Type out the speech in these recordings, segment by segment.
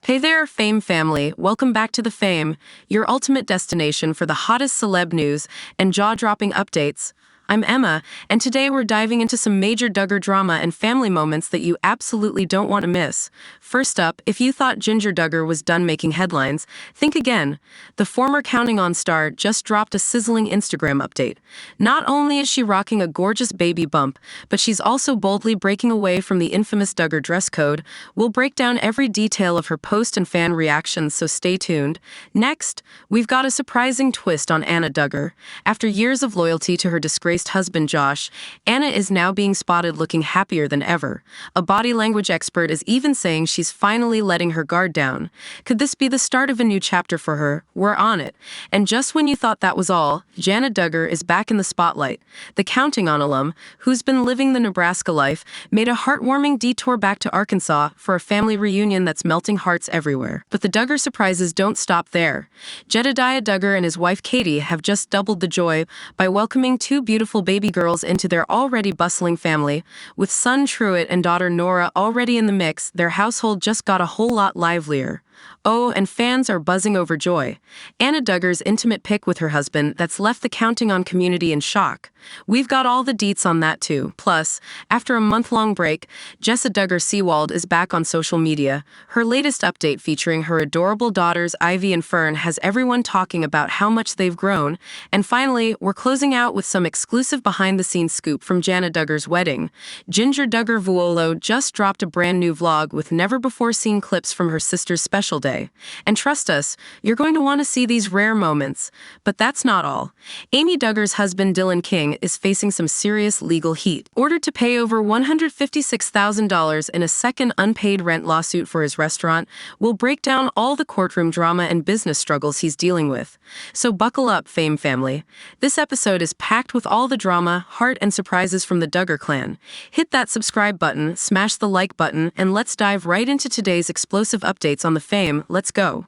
Hey there, Fame family. Welcome back to The Fame, your ultimate destination for the hottest celeb news and jaw-dropping updates. I'm Emma, and today we're diving into some major Duggar drama and family moments that you absolutely don't want to miss. First up, if you thought Jinger Duggar was done making headlines, think again. The former Counting On star just dropped a sizzling Instagram update. Not only is she rocking a gorgeous baby bump, but she's also boldly breaking away from the infamous Duggar dress code. We'll break down every detail of her post and fan reactions, so stay tuned. Next, we've got a surprising twist on Anna Duggar. After years of loyalty to her disgraced husband Josh, Anna is now being spotted looking happier than ever. A body language expert is even saying she's finally letting her guard down. Could this be the start of a new chapter for her? We're on it. And just when you thought that was all, Jana Duggar is back in the spotlight. The Counting On alum, who's been living the Nebraska life, made a heartwarming detour back to Arkansas for a family reunion that's melting hearts everywhere. But the Duggar surprises don't stop there. Jedidiah Duggar and his wife Katey have just doubled the joy by welcoming two beautiful baby girls into their already bustling family. With son Truett and daughter Nora already in the mix, their household just got a whole lot livelier. Oh, and fans are buzzing over joy. Anna Duggar's intimate pic with her husband that's left the Counting On community in shock. We've got all the deets on that too. Plus, after a month-long break, Jessa Duggar is back on social media. Her latest update featuring her adorable daughters Ivy and Fern has everyone talking about how much they've grown. And finally, we're closing out with some exclusive behind-the-scenes scoop from Jana Duggar's wedding. Jinger Duggar just dropped a brand new vlog with never-before-seen clips from her sister's special day. And trust us, you're going to want to see these rare moments. But that's not all. Amy Duggar's husband Dylan King is facing some serious legal heat. Ordered to pay over $156,000 in a second unpaid rent lawsuit for his restaurant, we'll break down all the courtroom drama and business struggles he's dealing with. So buckle up, Fame family. This episode is packed with all the drama, heart, and surprises from the Duggar clan. Hit that subscribe button, smash the like button, and let's dive right into today's explosive updates on the Fame. Let's go.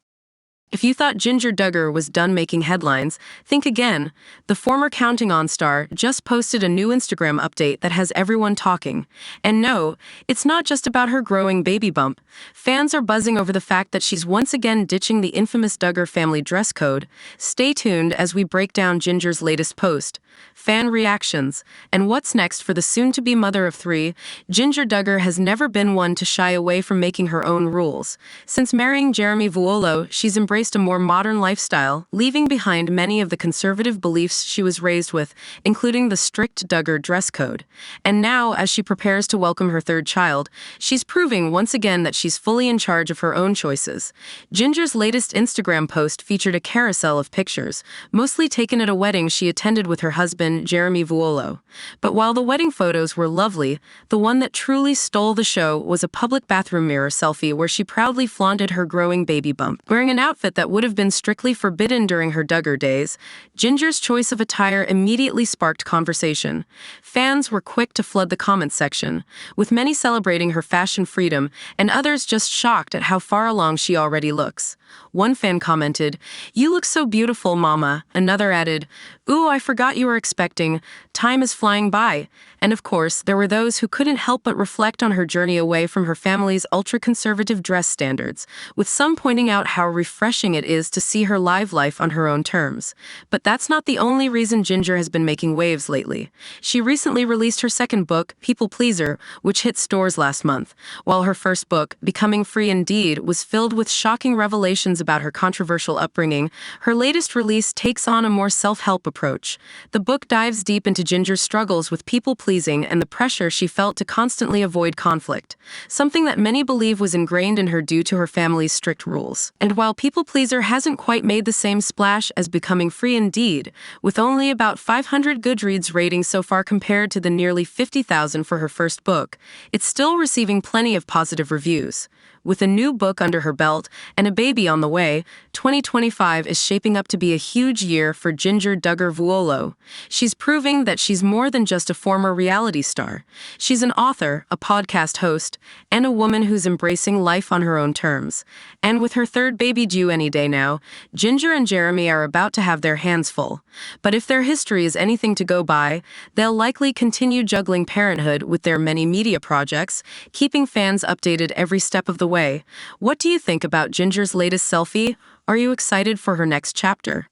If you thought Jinger Duggar was done making headlines, think again. The former Counting On star just posted a new Instagram update that has everyone talking. And no, it's not just about her growing baby bump. Fans are buzzing over the fact that she's once again ditching the infamous Duggar family dress code. Stay tuned as we break down Jinger's latest post, fan reactions, and what's next for the soon-to-be mother of three. Jinger Duggar has never been one to shy away from making her own rules. Since marrying Jeremy Vuolo, she's embraced a more modern lifestyle, leaving behind many of the conservative beliefs she was raised with, including the strict Duggar dress code. And now, as she prepares to welcome her third child, she's proving once again that she's fully in charge of her own choices. Jinger's latest Instagram post featured a carousel of pictures, mostly taken at a wedding she attended with her husband, Jeremy Vuolo. But while the wedding photos were lovely, the one that truly stole the show was a public bathroom mirror selfie where she proudly flaunted her growing baby bump. Wearing an outfit that would have been strictly forbidden during her Duggar days, Jinger's choice of attire immediately sparked conversation. Fans were quick to flood the comments section, with many celebrating her fashion freedom and others just shocked at how far along she already looks. One fan commented, "You look so beautiful, Mama." Another added, "Ooh, I forgot you were expecting. Time is flying by." And of course, there were those who couldn't help but reflect on her journey away from her family's ultra-conservative dress standards, with some pointing out how refreshing it is to see her live life on her own terms. But that's not the only reason Jinger has been making waves lately. She recently released her second book, People Pleaser, which hit stores last month, while her first book, Becoming Free Indeed, was filled with shocking revelations about her controversial upbringing. Her latest release takes on a more self-help approach. The book dives deep into Jinger's struggles with people-pleasing and the pressure she felt to constantly avoid conflict, something that many believe was ingrained in her due to her family's strict rules. And while People Pleaser hasn't quite made the same splash as Becoming Free Indeed, with only about 500 Goodreads ratings so far compared to the nearly 50,000 for her first book, it's still receiving plenty of positive reviews. With a new book under her belt and a baby on the way, 2025 is shaping up to be a huge year for Jinger Duggar Vuolo. She's proving that she's more than just a former reality star. She's an author, a podcast host, and a woman who's embracing life on her own terms. And with her third baby due any day now, Jinger and Jeremy are about to have their hands full. But if their history is anything to go by, they'll likely continue juggling parenthood with their many media projects, keeping fans updated every step of the way. What do you think about Ginger's latest selfie? Are you excited for her next chapter?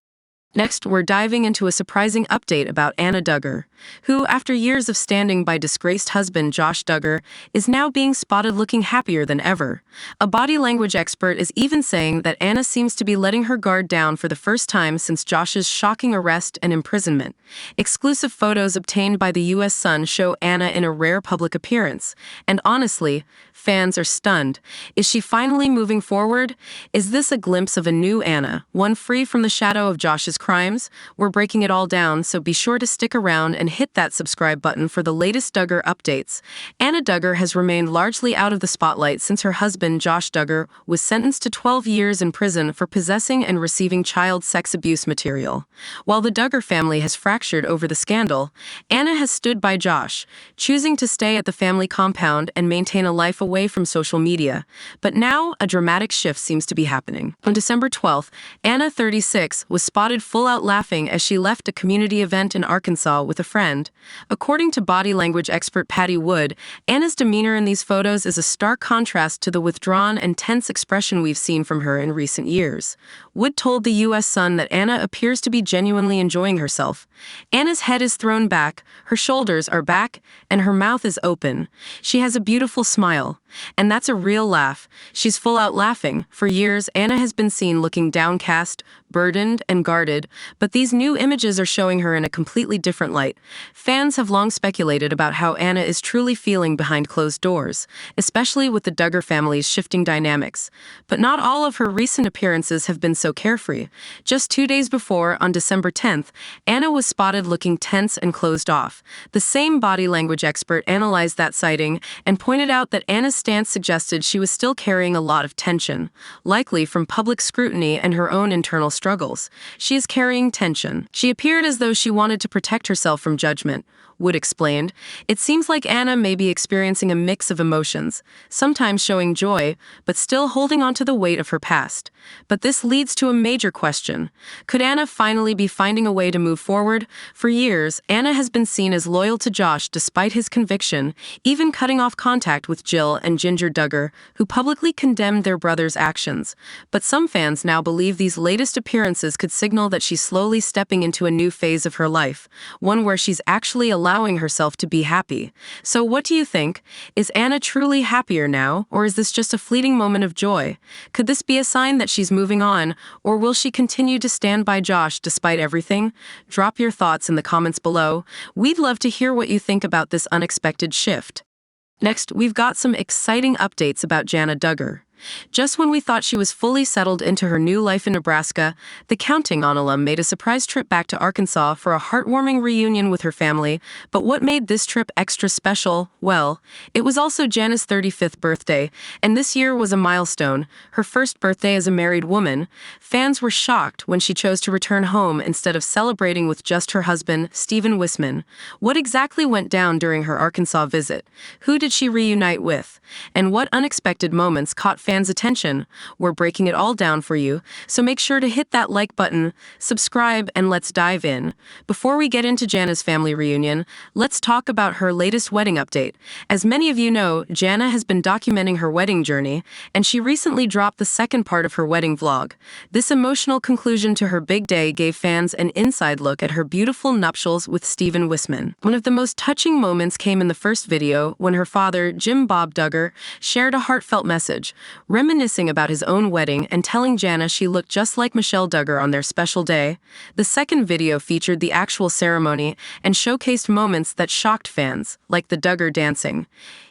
Next, we're diving into a surprising update about Anna Duggar, who, after years of standing by disgraced husband Josh Duggar, is now being spotted looking happier than ever. A body language expert is even saying that Anna seems to be letting her guard down for the first time since Josh's shocking arrest and imprisonment. Exclusive photos obtained by the U.S. Sun show Anna in a rare public appearance, and honestly, fans are stunned. Is she finally moving forward? Is this a glimpse of a new Anna, one free from the shadow of Josh's crimes? We're breaking it all down, so be sure to stick around and hit that subscribe button for the latest Duggar updates. Anna Duggar has remained largely out of the spotlight since her husband, Josh Duggar, was sentenced to 12 years in prison for possessing and receiving child sex abuse material. While the Duggar family has fractured over the scandal, Anna has stood by Josh, choosing to stay at the family compound and maintain a life away from social media. But now, a dramatic shift seems to be happening. On December 12th, Anna, 36, was spotted full out laughing as she left a community event in Arkansas with a friend. According to body language expert Patty Wood, Anna's demeanor in these photos is a stark contrast to the withdrawn and tense expression we've seen from her in recent years. Wood told the U.S. Sun that Anna appears to be genuinely enjoying herself. Anna's head is thrown back, her shoulders are back, and her mouth is open. She has a beautiful smile. And that's a real laugh. She's full out laughing. For years, Anna has been seen looking downcast, burdened, and guarded, but these new images are showing her in a completely different light. Fans have long speculated about how Anna is truly feeling behind closed doors, especially with the Duggar family's shifting dynamics. But not all of her recent appearances have been so carefree. Just 2 days before, on December 10th, Anna was spotted looking tense and closed off. The same body language expert analyzed that sighting and pointed out that Anna's stance suggested she was still carrying a lot of tension, likely from public scrutiny and her own internal struggles. She is carrying tension. She appeared as though she wanted to protect herself from judgment. Wood explained. It seems like Anna may be experiencing a mix of emotions, sometimes showing joy, but still holding on to the weight of her past. But this leads to a major question. Could Anna finally be finding a way to move forward? For years, Anna has been seen as loyal to Josh despite his conviction, even cutting off contact with Jill and Jinger Duggar, who publicly condemned their brother's actions. But some fans now believe these latest appearances could signal that she's slowly stepping into a new phase of her life, one where she's actually allowing herself to be happy. So what do you think? Is Anna truly happier now, or is this just a fleeting moment of joy? Could this be a sign that she's moving on, or will she continue to stand by Josh despite everything? Drop your thoughts in the comments below. We'd love to hear what you think about this unexpected shift. Next, we've got some exciting updates about Jana Duggar. Just when we thought she was fully settled into her new life in Nebraska, the Counting On alum made a surprise trip back to Arkansas for a heartwarming reunion with her family. But what made this trip extra special? Well, it was also Jana's 35th birthday, and this year was a milestone, her first birthday as a married woman. Fans were shocked when she chose to return home instead of celebrating with just her husband, Stephen Wisman. What exactly went down during her Arkansas visit? Who did she reunite with? And what unexpected moments caught fans' attention? We're breaking it all down for you, so make sure to hit that like button, subscribe, and let's dive in. Before we get into Jana's family reunion, let's talk about her latest wedding update. As many of you know, Jana has been documenting her wedding journey, and she recently dropped the second part of her wedding vlog. This emotional conclusion to her big day gave fans an inside look at her beautiful nuptials with Stephen Wisman. One of the most touching moments came in the first video when her father, Jim Bob Duggar, shared a heartfelt message, reminiscing about his own wedding and telling Jana she looked just like Michelle Duggar on their special day. The second video featured the actual ceremony and showcased moments that shocked fans, like the Duggar dancing.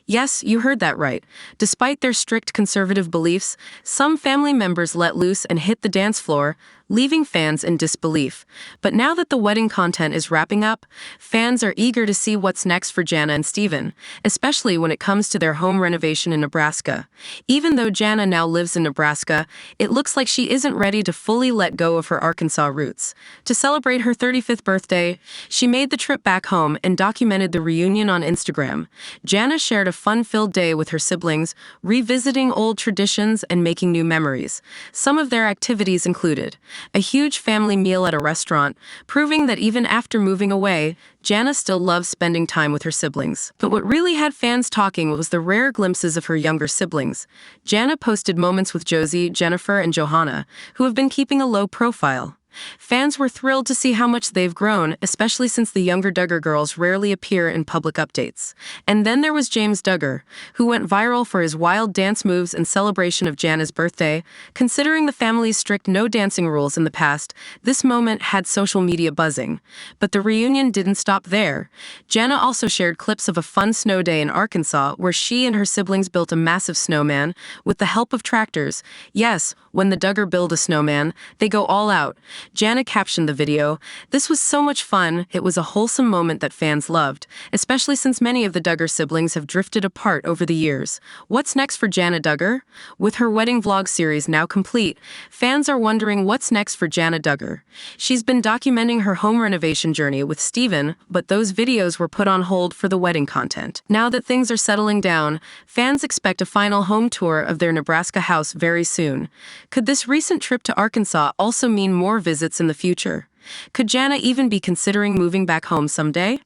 Yes, you heard that right. Despite their strict conservative beliefs, some family members let loose and hit the dance floor, leaving fans in disbelief. But now that the wedding content is wrapping up, fans are eager to see what's next for Jana and Stephen, especially when it comes to their home renovation in Nebraska. Even though Jana now lives in Nebraska, it looks like she isn't ready to fully let go of her Arkansas roots. To celebrate her 35th birthday, she made the trip back home and documented the reunion on Instagram. Jana shared a fun-filled day with her siblings, revisiting old traditions and making new memories. Some of their activities included a huge family meal at a restaurant, proving that even after moving away, Jana still loves spending time with her siblings. But what really had fans talking was the rare glimpses of her younger siblings. Jana posted moments with Josie, Jennifer, and Johanna, who have been keeping a low profile. Fans were thrilled to see how much they've grown, especially since the younger Duggar girls rarely appear in public updates. And then there was James Duggar, who went viral for his wild dance moves in celebration of Jana's birthday. Considering the family's strict no dancing rules in the past, this moment had social media buzzing. But the reunion didn't stop there. Jana also shared clips of a fun snow day in Arkansas where she and her siblings built a massive snowman with the help of tractors. Yes, when the Duggar build a snowman, they go all out. Jana captioned the video, "This was so much fun. It was a wholesome moment that fans loved, especially since many of the Duggar siblings have drifted apart over the years." What's next for Jana Duggar? With her wedding vlog series now complete, fans are wondering what's next for Jana Duggar. She's been documenting her home renovation journey with Steven, but those videos were put on hold for the wedding content. Now that things are settling down, fans expect a final home tour of their Nebraska house very soon. Could this recent trip to Arkansas also mean more visits in the future? Could Jana even be considering moving back home someday?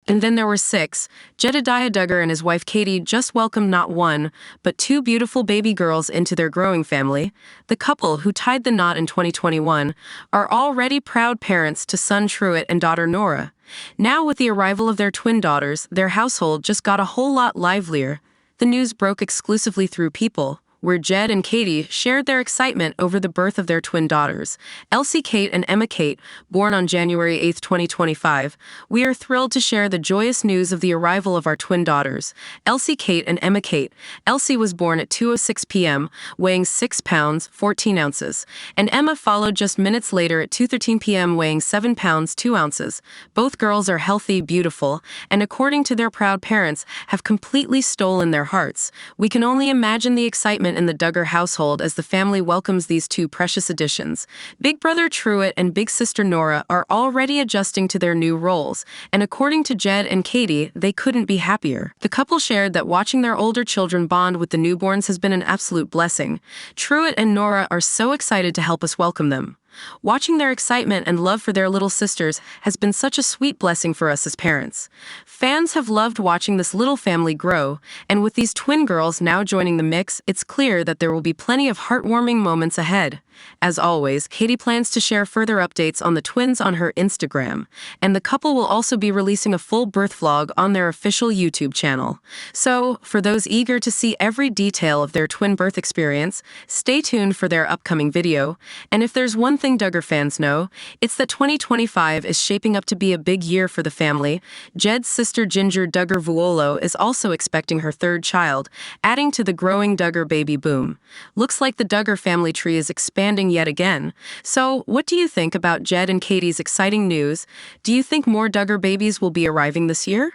And then there were 6. Jedidiah Duggar and his wife Katey just welcomed not one, but 2 beautiful baby girls into their growing family. The couple, who tied the knot in 2021, are already proud parents to son Truett and daughter Nora. Now, with the arrival of their twin daughters, their household just got a whole lot livelier. The news broke exclusively through People, where Jed and Katey shared their excitement over the birth of their twin daughters, Elsie Kate and Emma Kate, born on January 8, 2025. "We are thrilled to share the joyous news of the arrival of our twin daughters, Elsie Kate and Emma Kate. Elsie was born at 2:06 p.m., weighing 6 pounds, 14 ounces, and Emma followed just minutes later at 2:13 p.m., weighing 7 pounds, 2 ounces. Both girls are healthy, beautiful, and according to their proud parents, have completely stolen their hearts. We can only imagine the excitement in the Duggar household as the family welcomes these 2 precious additions. Big brother Truett and big sister Nora are already adjusting to their new roles, and according to Jed and Katey, they couldn't be happier. The couple shared that watching their older children bond with the newborns has been an absolute blessing. Truett and Nora are so excited to help us welcome them. Watching their excitement and love for their little sisters has been such a sweet blessing for us as parents. Fans have loved watching this little family grow, and with these twin girls now joining the mix, it's clear that there will be plenty of heartwarming moments ahead. As always, Katey plans to share further updates on the twins on her Instagram, and the couple will also be releasing a full birth vlog on their official YouTube channel. So, for those eager to see every detail of their twin birth experience, stay tuned for their upcoming video. And if there's one thing Duggar fans know, it's that 2025 is shaping up to be a big year for the family. Jed's sister Jinger Duggar is also expecting her 3rd child, adding to the growing Duggar baby boom. Looks like the Duggar family tree is expanding yet again. So, what do you think about Jed and Katey's exciting news? Do you think more Duggar babies will be arriving this year?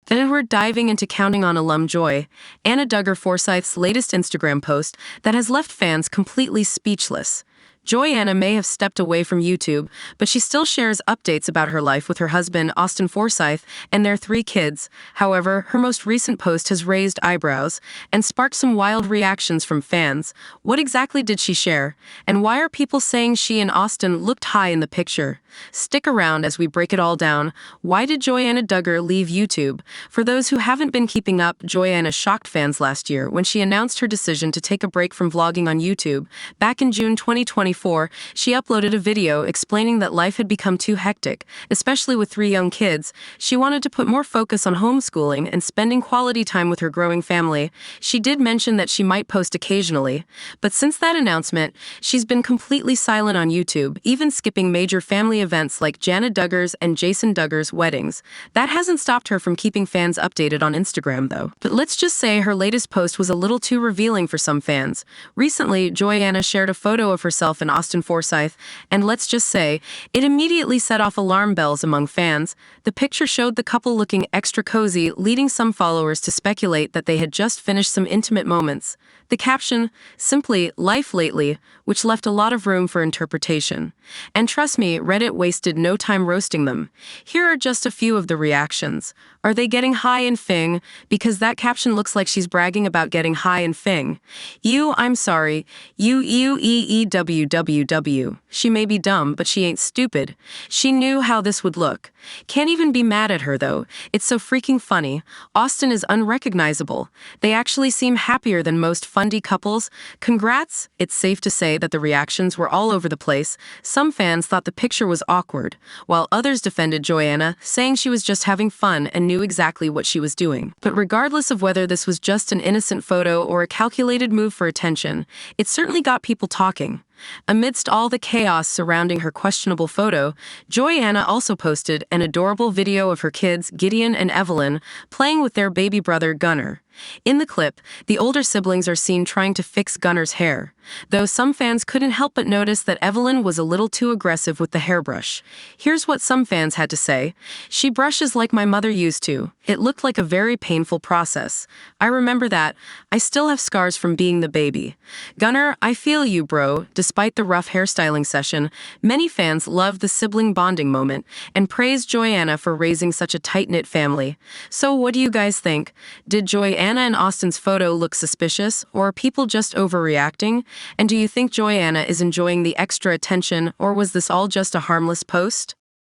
Then we're diving into counting on alum joy, Anna Duggar Forsyth's latest Instagram post that has left fans completely speechless. Anna may have stepped away from YouTube, but she still shares updates about her life with her husband, Austin Forsyth, and their 3 kids. However, her most recent post has raised eyebrows and sparked some wild reactions from fans. What exactly did she share? And why are people saying she and Austin looked high in the picture? Stick around as we break it all down. Why did Anna Duggar leave YouTube? For those who haven't been keeping up, Anna shocked fans last year when she announced her decision to take a break from vlogging on YouTube. Back in June 2024, she uploaded a video explaining that life had become too hectic, especially with 3 young kids. She wanted to put more focus on homeschooling and spending quality time with her growing family. She did mention that she might post occasionally, but since that announcement, she's been completely silent on YouTube, even skipping major family events like Jana Duggar's and Jessa Duggar's weddings. That hasn't stopped her from keeping fans updated on Instagram, though. But let's just say her latest post was a little too revealing for some fans. Recently, Anna shared a photo of herself in and Austin Forsyth, and let's just say, it immediately set off alarm bells among fans. The picture showed the couple looking extra cozy, leading some followers to speculate that they had just finished some intimate moments. The caption, simply, "Life lately," which left a lot of room for interpretation. And trust me, Reddit wasted no time roasting them. Here are just a few of the reactions. Are they getting high in Fing? Because that caption looks like she's bragging about getting high in Fing. I'm sorry. WWW. She may be dumb, but she ain't stupid. She knew how this would look. Can't even be mad at her, though. It's so freaking funny. Austin is unrecognizable. They actually seem happier than most fundy couples. Congrats! It's safe to say that the reactions were all over the place. Some fans thought the picture was awkward, while others defended Jana, saying she was just having fun and knew exactly what she was doing. But regardless of whether this was just an innocent photo or a calculated move for attention, it certainly got people talking. Amidst all the chaos surrounding her questionable photo, Jana also posted an adorable video of her kids, Gideon and Evelyn, playing with their baby brother, Gunnar. In the clip, the older siblings are seen trying to fix Gunnar's hair, though some fans couldn't help but notice that Evelyn was a little too aggressive with the hairbrush. Here's what some fans had to say. "She brushes like my mother used to. It looked like a very painful process. I remember that. I still have scars from being the baby. Gunnar, I feel you, bro." Despite the rough hairstyling session, many fans loved the sibling bonding moment and praised Jana for raising such a tight-knit family. So what do you guys think? Did Jana and Austin's photo look suspicious, or are people just overreacting? And do you think Jana is enjoying the extra attention, or was this all just a harmless post?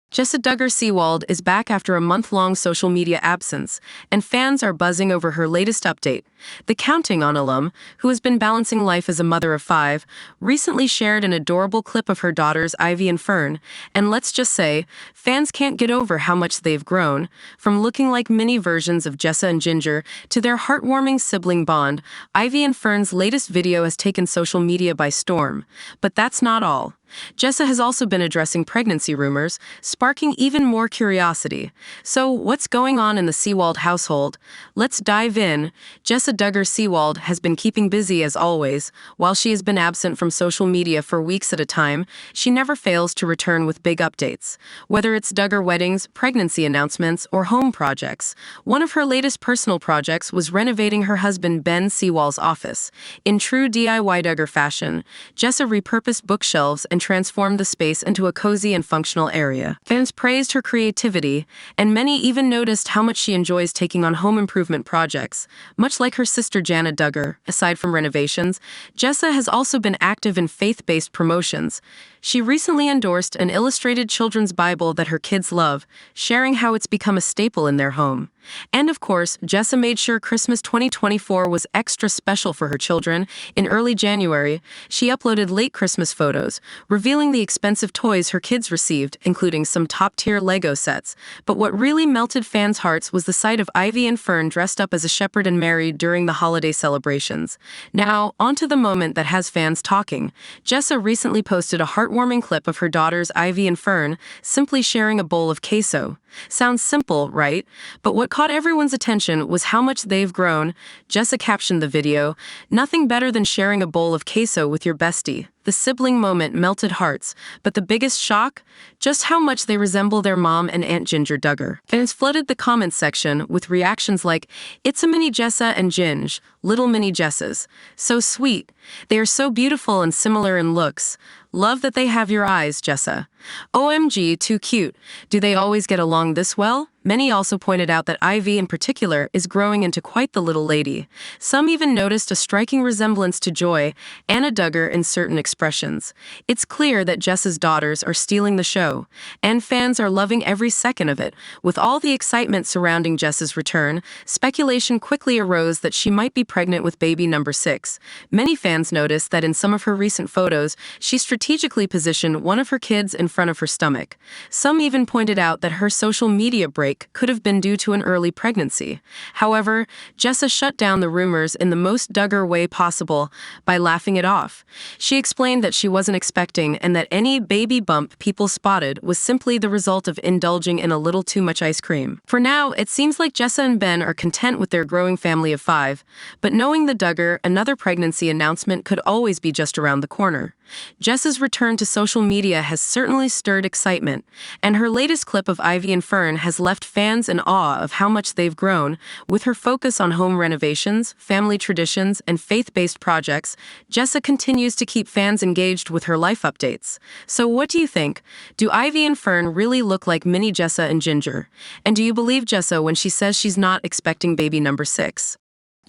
Jessa Duggar is back after a month-long social media absence, and fans are buzzing over her latest update. The Counting on alum, who has been balancing life as a mother of 5, recently shared an adorable clip of her daughters Ivy and Fern, and let's just say, fans can't get over how much they've grown. From looking like mini versions of Jessa and Jinger to their heartwarming sibling bond, Ivy and Fern's latest video has taken social media by storm. But that's not all. Jessa has also been addressing pregnancy rumors, sparking even more curiosity. So, what's going on in the Seawald household? Let's dive in. Jessa Duggar has been keeping busy as always. While she has been absent from social media for weeks at a time, she never fails to return with big updates. Whether it's Duggar weddings, pregnancy announcements, or home projects, one of her latest personal projects was renovating her husband Ben Seawald's office. In true DIY Duggar fashion, Jessa repurposed bookshelves and transformed the space into a cozy and functional area. Fans praised her creativity, and many even noticed how much she enjoys taking on home improvement projects. Much like her sister Jana Duggar, aside from renovations, Jessa has also been active in faith-based promotions. She recently endorsed an illustrated children's Bible that her kids love, sharing how it's become a staple in their home. And of course, Jessa made sure Christmas 2024 was extra special for her children. In early January, she uploaded late Christmas photos, revealing the expensive toys her kids received, including some top-tier Lego sets. But what really melted fans' hearts was the sight of Ivy and Fern dressed up as a shepherd and Mary during the holiday celebrations. Now, onto the moment that has fans talking. Jessa recently posted a heartwarming clip of her daughters Ivy and Fern simply sharing a bowl of queso. Sounds simple, right? But what caught everyone's attention was how much they've grown. Jessa captioned the video, "Nothing better than sharing a bowl of queso with your bestie." The sibling moment melted hearts, but the biggest shock? Just how much they resemble their mom and Aunt Jinger Duggar. Fans flooded the comments section with reactions like, "It's a mini Jessa and Ginge, little mini Jessas. So sweet. They are so beautiful and similar in looks. Love that they have your eyes, Jessa. OMG, too cute. Do they always get along this well?" Many also pointed out that Ivy in particular is growing into quite the little lady. Some even noticed a striking resemblance to Anna Duggar in certain expressions. It's clear that Jessa's daughters are stealing the show, and fans are loving every second of it. With all the excitement surrounding Jessa's return, speculation quickly arose that she might be pregnant with baby number 6. Many fans noticed that in some of her recent photos, she strategically positioned one of her kids in front of her stomach. Some even pointed out that her social media break fake could have been due to an early pregnancy. However, Jessa shut down the rumors in the most Duggar way possible by laughing it off. She explained that she wasn't expecting and that any baby bump people spotted was simply the result of indulging in a little too much ice cream. For now, it seems like Jessa and Ben are content with their growing family of 5, but knowing the Duggar, another pregnancy announcement could always be just around the corner. Jessa's return to social media has certainly stirred excitement, and her latest clip of Ivy and Fern has left fans in awe of how much they've grown. With her focus on home renovations, family traditions, and faith-based projects, Jessa continues to keep fans engaged with her life updates. So what do you think? Do Ivy and Fern really look like mini Jessa and Jinger? And do you believe Jessa when she says she's not expecting baby number 6?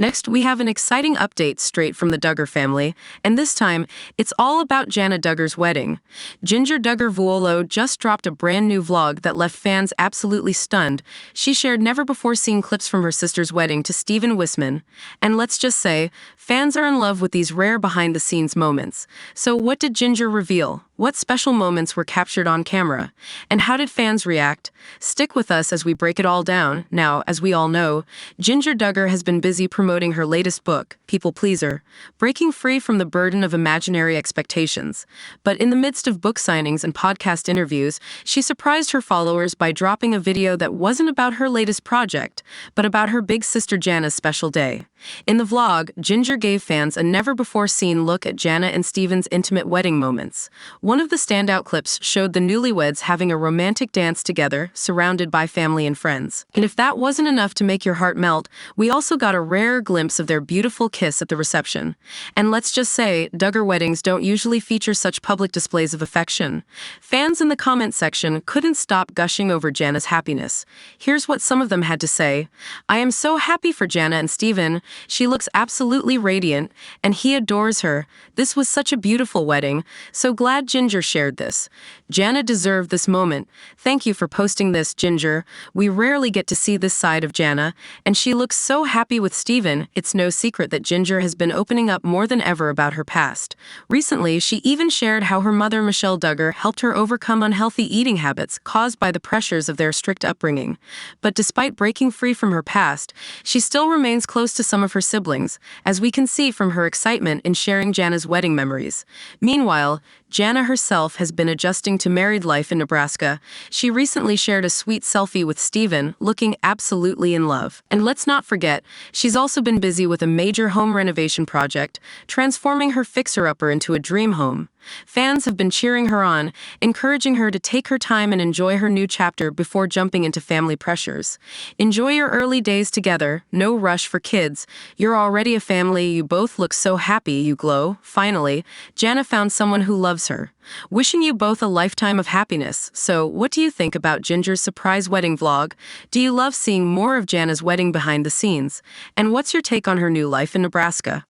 Next, we have an exciting update straight from the Duggar family, and this time, it's all about Jana Duggar's wedding. Jinger Duggar just dropped a brand new vlog that left fans absolutely stunned. She shared never-before-seen clips from her sister's wedding to Stephen Wisman, and let's just say, fans are in love with these rare behind-the-scenes moments. So what did Jinger reveal? What special moments were captured on camera? And how did fans react? Stick with us as we break it all down. Now, as we all know, Jinger Duggar has been busy promoting her latest book, People Pleaser, breaking free from the burden of imaginary expectations. But in the midst of book signings and podcast interviews, she surprised her followers by dropping a video that wasn't about her latest project, but about her big sister Jana's special day. In the vlog, Jinger gave fans a never-before-seen look at Jana and Stephen's intimate wedding moments. One of the standout clips showed the newlyweds having a romantic dance together, surrounded by family and friends. And if that wasn't enough to make your heart melt, we also got a rare glimpse of their beautiful kiss at the reception. And let's just say, Duggar weddings don't usually feature such public displays of affection. Fans in the comment section couldn't stop gushing over Jana's happiness. Here's what some of them had to say. "I am so happy for Jana and Stephen. She looks absolutely radiant, and he adores her. This was such a beautiful wedding. So glad Jinger shared this. Jana deserved this moment. Thank you for posting this, Jinger. We rarely get to see this side of Jana, and she looks so happy with Stephen." It's no secret that Jinger has been opening up more than ever about her past. Recently, she even shared how her mother, Michelle Duggar, helped her overcome unhealthy eating habits caused by the pressures of their strict upbringing. But despite breaking free from her past, she still remains close to some of her siblings, as we can see from her excitement in sharing Jana's wedding memories. Meanwhile, Jana herself has been adjusting to married life in Nebraska. She recently shared a sweet selfie with Stephen, looking absolutely in love. And let's not forget, she's also been busy with a major home renovation project, transforming her fixer-upper into a dream home. Fans have been cheering her on, encouraging her to take her time and enjoy her new chapter before jumping into family pressures. Enjoy your early days together, no rush for kids. You're already a family, you both look so happy, you glow. Finally, Jana found someone who loves her. Wishing you both a lifetime of happiness. So, what do you think about Jinger's surprise wedding vlog? Do you love seeing more of Jana's wedding behind the scenes? And what's your take on her new life in Nebraska?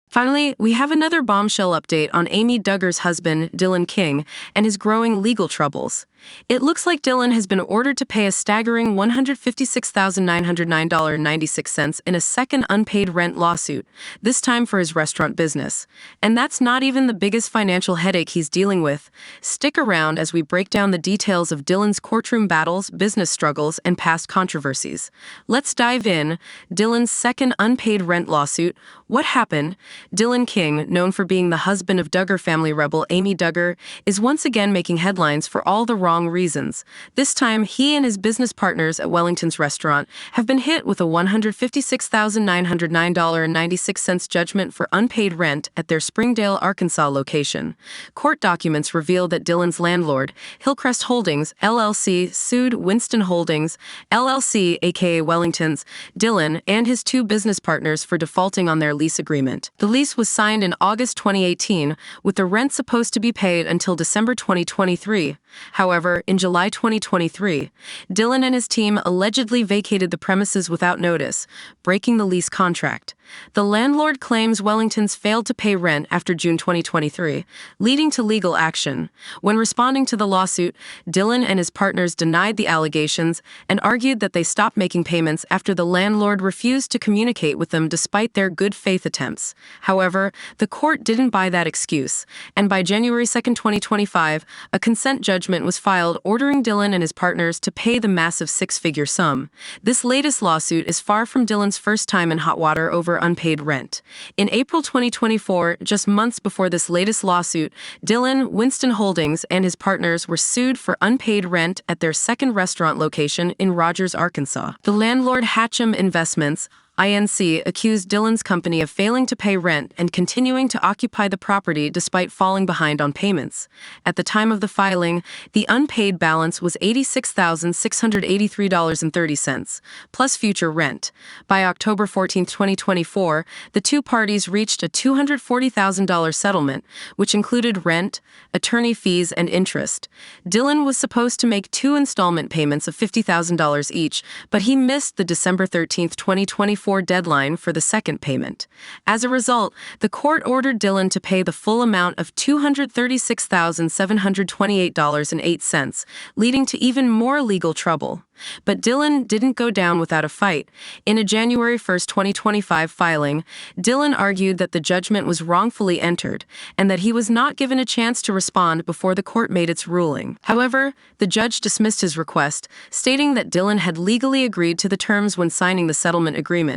Finally, we have another bombshell update on Amy Duggar's husband, Dylan King, and his growing legal troubles. It looks like Dylan has been ordered to pay a staggering $156,909.96 in a second unpaid rent lawsuit, this time for his restaurant business. And that's not even the biggest financial headache he's dealing with. Stick around as we break down the details of Dylan's courtroom battles, business struggles, and past controversies. Let's dive in. Dylan's second unpaid rent lawsuit. What happened? Dylan King, known for being the husband of Duggar family rebel Amy Duggar, is once again making headlines for all the wrong reasons. This time, he and his business partners at Wellington's restaurant have been hit with a $156,909.96 judgment for unpaid rent at their Springdale, Arkansas location. Court documents reveal that Dylan's landlord, Hillcrest Holdings, LLC, sued Winston Holdings, LLC, aka Wellington's, Dylan, and his two business partners for defaulting on their lease agreement. The lease was signed in August 2018, with the rent supposed to be paid until December 2023. However, in July 2023, Dylan and his team allegedly vacated the premises without notice, breaking the lease contract. The landlord claims Wellington's failed to pay rent after June 2023, leading to legal action. When responding to the lawsuit, Dylan and his partners denied the allegations and argued that they stopped making payments after the landlord refused to communicate with them despite their good faith attempts. However, the court didn't buy that excuse, and by January 2, 2025, a consent judgment was filed ordering Dylan and his partners to pay the massive six-figure sum. This latest lawsuit is far from Dylan's first time in hot water over unpaid rent. In April 2024, just months before this latest lawsuit, Dylan, Winston Holdings, and his partners were sued for unpaid rent at their second restaurant location in Rogers, Arkansas. The landlord Hatcham Investments, Inc. accused Dylan's company of failing to pay rent and continuing to occupy the property despite falling behind on payments. At the time of the filing, the unpaid balance was $86,683.30, plus future rent. By October 14, 2024, the two parties reached a $240,000 settlement, which included rent, attorney fees, and interest. Dylan was supposed to make two installment payments of $50,000 each, but he missed the December 13, 2024 deadline for the second payment. As a result, the court ordered Dylan to pay the full amount of $236,728.08, leading to even more legal trouble. But Dylan didn't go down without a fight. In a January 1, 2025 filing, Dylan argued that the judgment was wrongfully entered and that he was not given a chance to respond before the court made its ruling. However, the judge dismissed his request, stating that Dylan had legally agreed to the terms when signing the settlement agreement.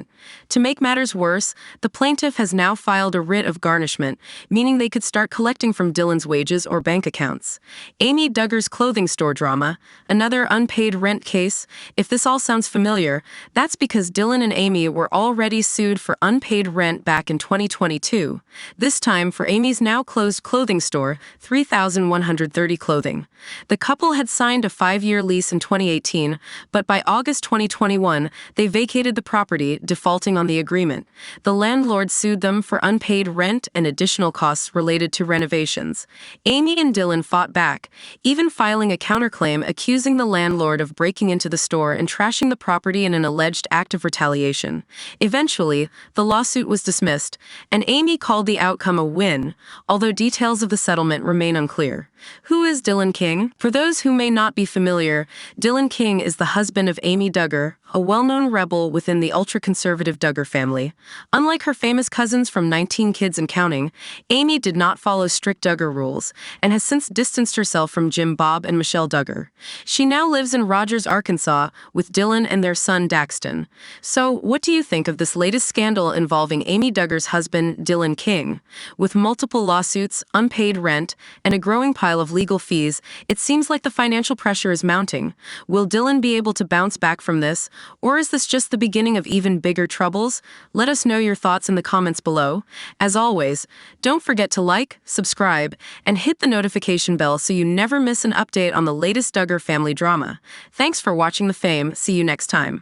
To make matters worse, the plaintiff has now filed a writ of garnishment, meaning they could start collecting from Dylan's wages or bank accounts. Amy Duggar's clothing store drama, another unpaid rent case. If this all sounds familiar, that's because Dylan and Amy were already sued for unpaid rent back in 2022. This time for Amy's now closed clothing store, 3,130 Clothing. The couple had signed a 5-year lease in 2018, but by August 2021, they vacated the property, defaulting on the agreement. The landlord sued them for unpaid rent and additional costs related to renovations. Amy and Dylan fought back, even filing a counterclaim accusing the landlord of breaking into the store and trashing the property in an alleged act of retaliation. Eventually, the lawsuit was dismissed, and Amy called the outcome a win, although details of the settlement remain unclear. Who is Dylan King? For those who may not be familiar, Dylan King is the husband of Amy Duggar, a well-known rebel within the ultra-conservative Duggar family. Unlike her famous cousins from 19 Kids and Counting, Amy did not follow strict Duggar rules and has since distanced herself from Jim Bob and Michelle Duggar. She now lives in Rogers, Arkansas, with Dylan and their son Daxton. So, what do you think of this latest scandal involving Amy Duggar's husband, Dylan King? With multiple lawsuits, unpaid rent, and a growing pile of legal fees, it seems like the financial pressure is mounting. Will Dylan be able to bounce back from this, or is this just the beginning of even bigger troubles? Let us know your thoughts in the comments below. As always, don't forget to like, subscribe, and hit the notification bell so you never miss an update on the latest Duggar family drama. Thanks for watching The Fame. See you next time.